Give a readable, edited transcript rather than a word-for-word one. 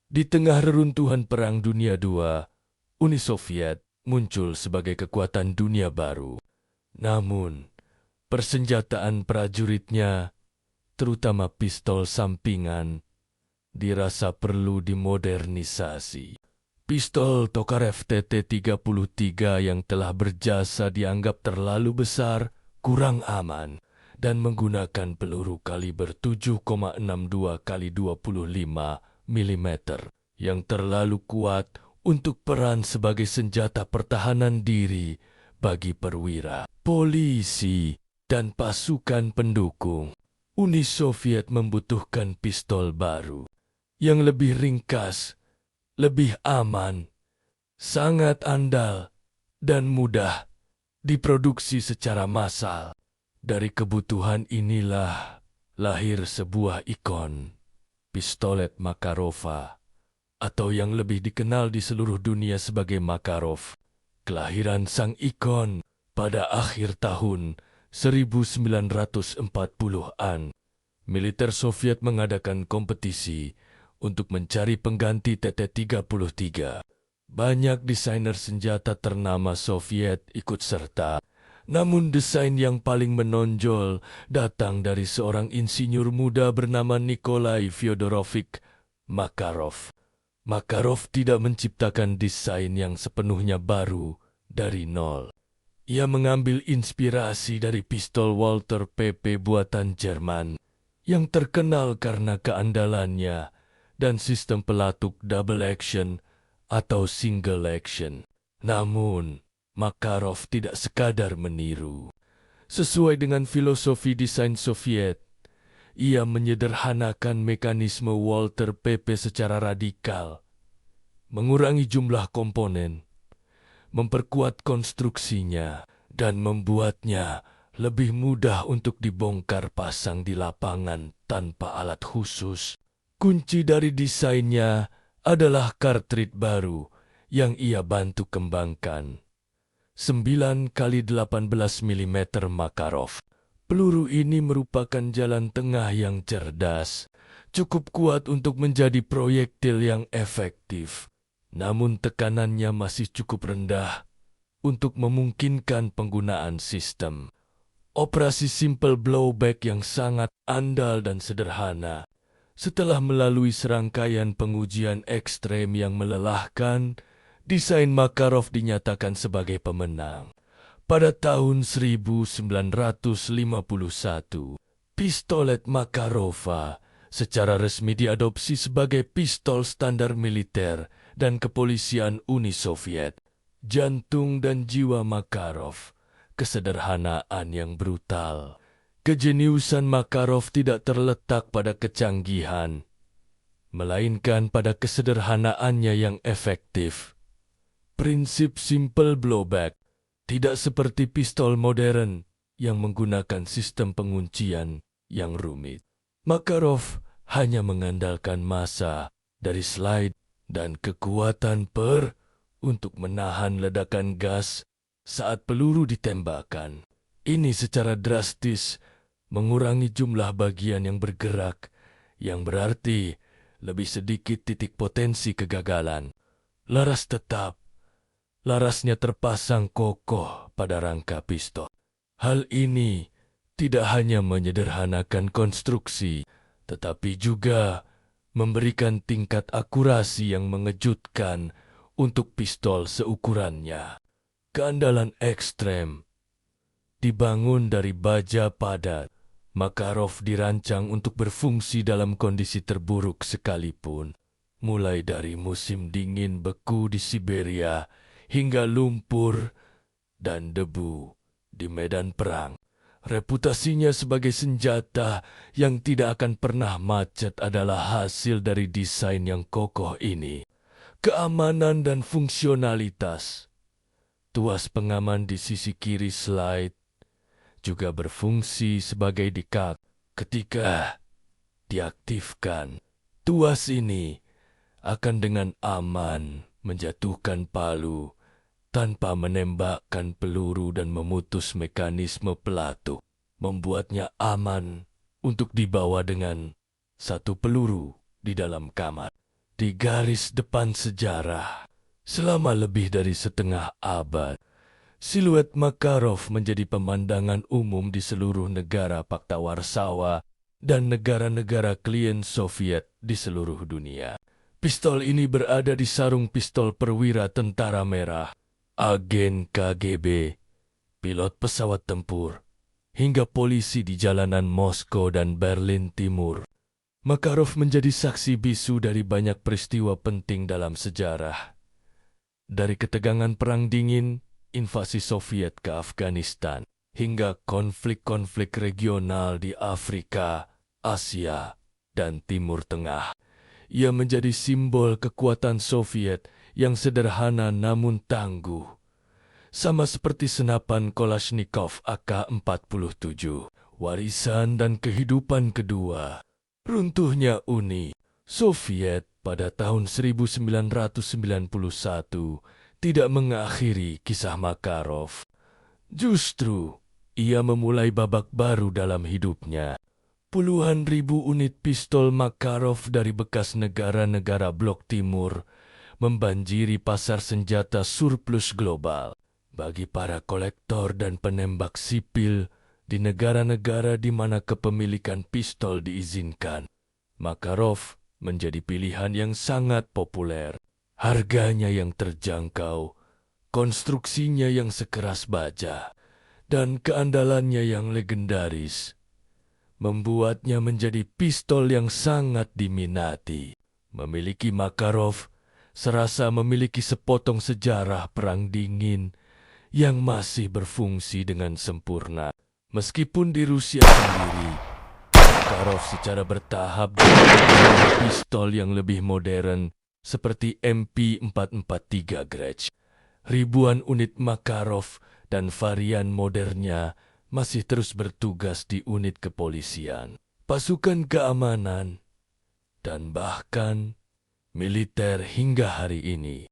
Di tengah reruntuhan Perang Dunia II, Uni Soviet muncul sebagai kekuatan dunia baru. Namun, persenjataan prajuritnya, terutama pistol sampingan, dirasa perlu dimodernisasi. Pistol Tokarev TT-33 yang telah berjasa dianggap terlalu besar, kurang aman, dan menggunakan peluru kaliber 7,62 x 25 mm yang terlalu kuat untuk peran sebagai senjata pertahanan diri bagi perwira, polisi, dan pasukan pendukung. Uni Soviet membutuhkan pistol baru yang lebih ringkas, lebih aman, sangat andal, dan mudah diproduksi secara massal. Dari kebutuhan inilah lahir sebuah ikon, pistolet Makarova, atau yang lebih dikenal di seluruh dunia sebagai Makarov. Kelahiran sang ikon pada akhir tahun 1940-an. Militer Soviet mengadakan kompetisi untuk mencari pengganti TT-33. Banyak desainer senjata ternama Soviet ikut serta, namun desain yang paling menonjol datang dari seorang insinyur muda bernama Nikolai Fyodorovich Makarov. Makarov tidak menciptakan desain yang sepenuhnya baru dari nol. Ia mengambil inspirasi dari pistol Walther PP buatan Jerman yang terkenal karena keandalannya dan sistem pelatuk double action atau single action. Namun, Makarov tidak sekadar meniru. Sesuai dengan filosofi desain Soviet, ia menyederhanakan mekanisme Walther PP secara radikal, mengurangi jumlah komponen, memperkuat konstruksinya, dan membuatnya lebih mudah untuk dibongkar pasang di lapangan tanpa alat khusus. Kunci dari desainnya adalah kartrid baru yang ia bantu kembangkan. 9 x 18 mm Makarov. Peluru ini merupakan jalan tengah yang cerdas, cukup kuat untuk menjadi proyektil yang efektif. Namun tekanannya masih cukup rendah untuk memungkinkan penggunaan sistem operasi simple blowback yang sangat andal dan sederhana. Setelah melalui serangkaian pengujian ekstrem yang melelahkan, desain Makarov dinyatakan sebagai pemenang. Pada tahun 1951, pistolet Makarova secara resmi diadopsi sebagai pistol standar militer dan kepolisian Uni Soviet. Jantung dan jiwa Makarov, kesederhanaan yang brutal. Kejeniusan Makarov tidak terletak pada kecanggihan, melainkan pada kesederhanaannya yang efektif. Prinsip simple blowback tidak seperti pistol modern yang menggunakan sistem penguncian yang rumit. Makarov hanya mengandalkan massa dari slide dan kekuatan untuk menahan ledakan gas saat peluru ditembakkan. Ini secara drastis mengurangi jumlah bagian yang bergerak, yang berarti lebih sedikit titik potensi kegagalan. Larasnya terpasang kokoh pada rangka pistol. Hal ini tidak hanya menyederhanakan konstruksi, tetapi juga memberikan tingkat akurasi yang mengejutkan untuk pistol seukurannya. Keandalan ekstrem dibangun dari baja padat. Makarov dirancang untuk berfungsi dalam kondisi terburuk sekalipun, mulai dari musim dingin beku di Siberia hingga lumpur dan debu di medan perang. Reputasinya sebagai senjata yang tidak akan pernah macet adalah hasil dari desain yang kokoh ini. Keamanan dan fungsionalitas. Tuas pengaman di sisi kiri slide juga berfungsi sebagai dikak. Ketika diaktifkan, tuas ini akan dengan aman menjatuhkan palu tanpa menembakkan peluru dan memutus mekanisme pelatuk, membuatnya aman untuk dibawa dengan satu peluru di dalam kamar. di garis depan sejarah. Selama lebih dari setengah abad, siluet Makarov menjadi pemandangan umum di seluruh negara Pakta Warsawa dan negara-negara klien Soviet di seluruh dunia. Pistol ini berada di sarung pistol perwira tentara merah, agen KGB, pilot pesawat tempur, hingga polisi di jalanan Moskow dan Berlin Timur. Makarov menjadi saksi bisu dari banyak peristiwa penting dalam sejarah. Dari ketegangan Perang Dingin, invasi Soviet ke Afghanistan, hingga konflik-konflik regional di Afrika, Asia, dan Timur Tengah. Ia menjadi simbol kekuatan Soviet yang sederhana namun tangguh. Sama seperti senapan Kalashnikov AK-47, warisan dan kehidupan kedua. Runtuhnya Uni Soviet pada tahun 1991 tidak mengakhiri kisah Makarov. Justru, ia memulai babak baru dalam hidupnya. Puluhan ribu unit pistol Makarov dari bekas negara-negara Blok Timur membanjiri pasar senjata surplus global bagi para kolektor dan penembak sipil di negara-negara di mana kepemilikan pistol diizinkan. Makarov menjadi pilihan yang sangat populer. Harganya yang terjangkau, konstruksinya yang sekeras baja, dan keandalannya yang legendaris membuatnya menjadi pistol yang sangat diminati. Memiliki Makarov serasa memiliki sepotong sejarah Perang Dingin yang masih berfungsi dengan sempurna. Meskipun di Rusia sendiri, Makarov secara bertahap dengan pistol yang lebih modern seperti MP443 Gretsch. Ribuan unit Makarov dan varian modernnya masih terus bertugas di unit kepolisian, pasukan keamanan, dan bahkan militer hingga hari ini.